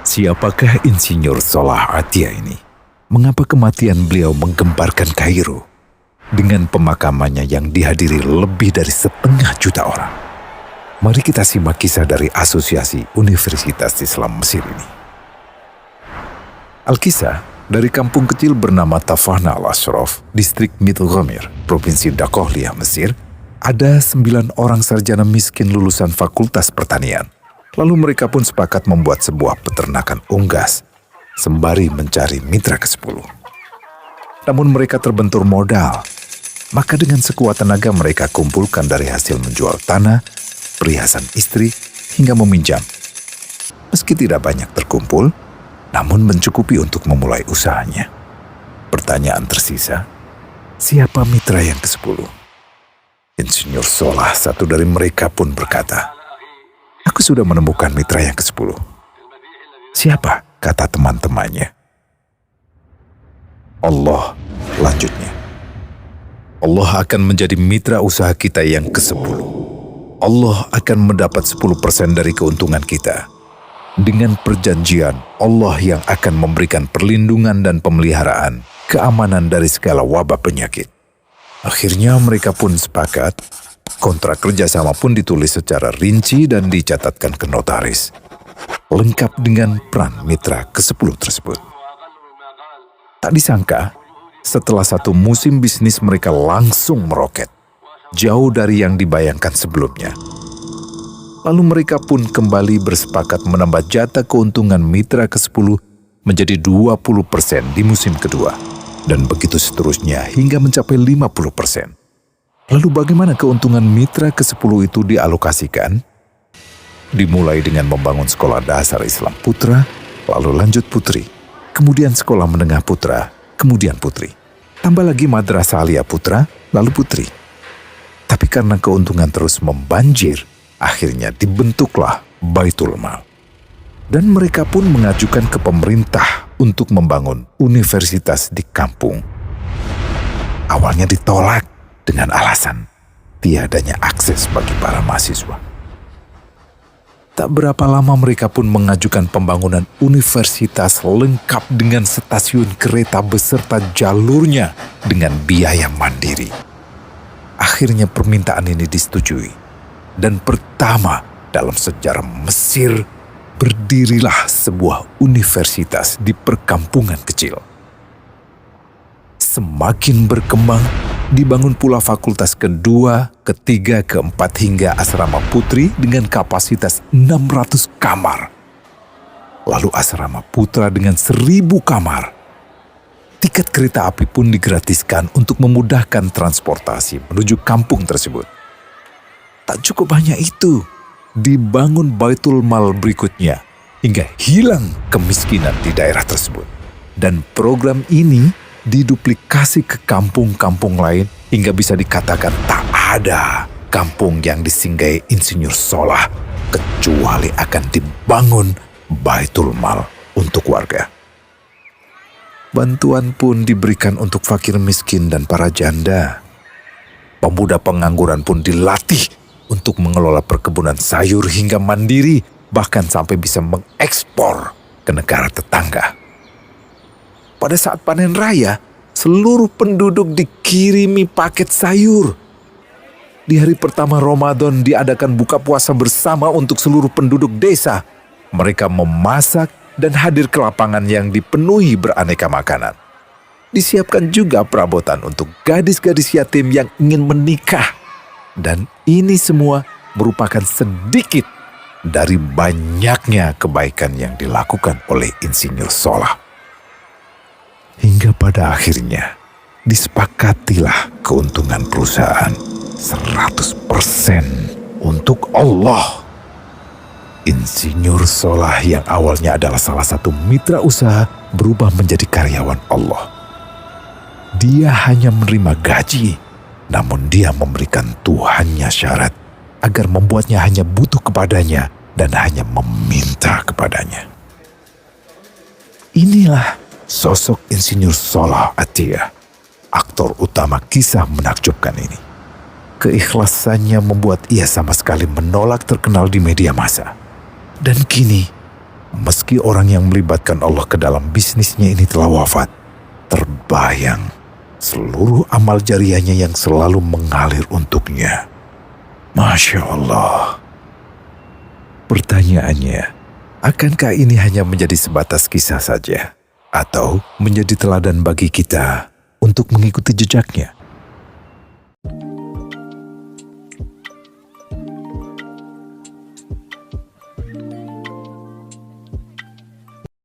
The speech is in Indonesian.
Siapakah Insinyur Solah Atia ini? Mengapa kematian beliau menggemparkan Kairo dengan pemakamannya yang dihadiri lebih dari 1,5 juta orang? Mari kita simak kisah dari Asosiasi Universitas Islam Mesir ini. Al-Kisah dari kampung kecil bernama Tafahna al-Ashraf, distrik Mittelghamir, Provinsi Dakohlia, Mesir, ada 9 orang sarjana miskin lulusan Fakultas Pertanian. Lalu mereka pun sepakat membuat sebuah peternakan unggas, sembari mencari mitra ke-10. Namun mereka terbentur modal, maka dengan sekuat tenaga mereka kumpulkan dari hasil menjual tanah, perhiasan istri, hingga meminjam. Meski tidak banyak terkumpul, namun mencukupi untuk memulai usahanya. Pertanyaan tersisa, siapa mitra yang ke-10? Insinyur Solah, satu dari mereka, pun berkata, "Aku sudah menemukan mitra yang ke-10. Siapa?" kata teman-temannya. "Allah," lanjutnya. "Allah akan menjadi mitra usaha kita yang ke-10. Allah akan mendapat 10% dari keuntungan kita. Dengan perjanjian, Allah yang akan memberikan perlindungan dan pemeliharaan, keamanan dari segala wabah penyakit." Akhirnya mereka pun sepakat. Kontrak kerjasama pun ditulis secara rinci dan dicatatkan ke notaris, lengkap dengan peran mitra ke-10 tersebut. Tak disangka, setelah 1 musim bisnis mereka langsung meroket, jauh dari yang dibayangkan sebelumnya. Lalu mereka pun kembali bersepakat menambah jatah keuntungan mitra ke-10 menjadi 20% di musim kedua, dan begitu seterusnya hingga mencapai 50%. Lalu bagaimana keuntungan mitra ke-10 itu dialokasikan? Dimulai dengan membangun sekolah dasar Islam putra, lalu lanjut putri, kemudian sekolah menengah putra, kemudian putri. Tambah lagi madrasah aliyah putra, lalu putri. Tapi karena keuntungan terus membanjir, akhirnya dibentuklah Baitul Mal. Dan mereka pun mengajukan ke pemerintah untuk membangun universitas di kampung. Awalnya ditolak dengan alasan tiadanya akses bagi para mahasiswa. Tak berapa lama mereka pun mengajukan pembangunan universitas lengkap dengan stasiun kereta beserta jalurnya dengan biaya mandiri. Akhirnya permintaan ini disetujui, dan pertama dalam sejarah Mesir berdirilah sebuah universitas di perkampungan kecil. Semakin berkembang, dibangun pula fakultas kedua, ketiga, keempat hingga asrama putri dengan kapasitas 600 kamar. Lalu asrama putra dengan 1.000 kamar. Tiket kereta api pun digratiskan untuk memudahkan transportasi menuju kampung tersebut. Tak cukup hanya itu, dibangun Baitul Mal berikutnya hingga hilang kemiskinan di daerah tersebut. Dan program ini diduplikasi ke kampung-kampung lain hingga bisa dikatakan tak ada kampung yang disinggahi Insinyur Solah kecuali akan dibangun Baitul Mal untuk warga. Bantuan pun diberikan untuk fakir miskin dan para janda. Pemuda pengangguran pun dilatih untuk mengelola perkebunan sayur hingga mandiri, bahkan sampai bisa mengekspor ke negara tetangga. Pada saat panen raya, seluruh penduduk dikirimi paket sayur. Di hari pertama Ramadan diadakan buka puasa bersama untuk seluruh penduduk desa. Mereka memasak dan hadir ke lapangan yang dipenuhi beraneka makanan. Disiapkan juga perabotan untuk gadis-gadis yatim yang ingin menikah. Dan ini semua merupakan sedikit dari banyaknya kebaikan yang dilakukan oleh Insinyur Solah. Hingga pada akhirnya disepakatilah keuntungan perusahaan 100% untuk Allah. Insinyur Solah yang awalnya adalah salah satu mitra usaha berubah menjadi karyawan Allah. Dia hanya menerima gaji, namun dia memberikan Tuhannya syarat agar membuatnya hanya butuh kepadanya dan hanya meminta kepadanya. Inilah sosok Insinyur Solah Atia, aktor utama kisah menakjubkan ini. Keikhlasannya membuat ia sama sekali menolak terkenal di media massa. Dan kini, Meski orang yang melibatkan Allah ke dalam bisnisnya ini telah wafat, terbayang seluruh amal jariahnya yang selalu mengalir untuknya. Masya Allah. Pertanyaannya, akankah ini hanya menjadi sebatas kisah saja? Atau menjadi teladan bagi kita untuk mengikuti jejaknya?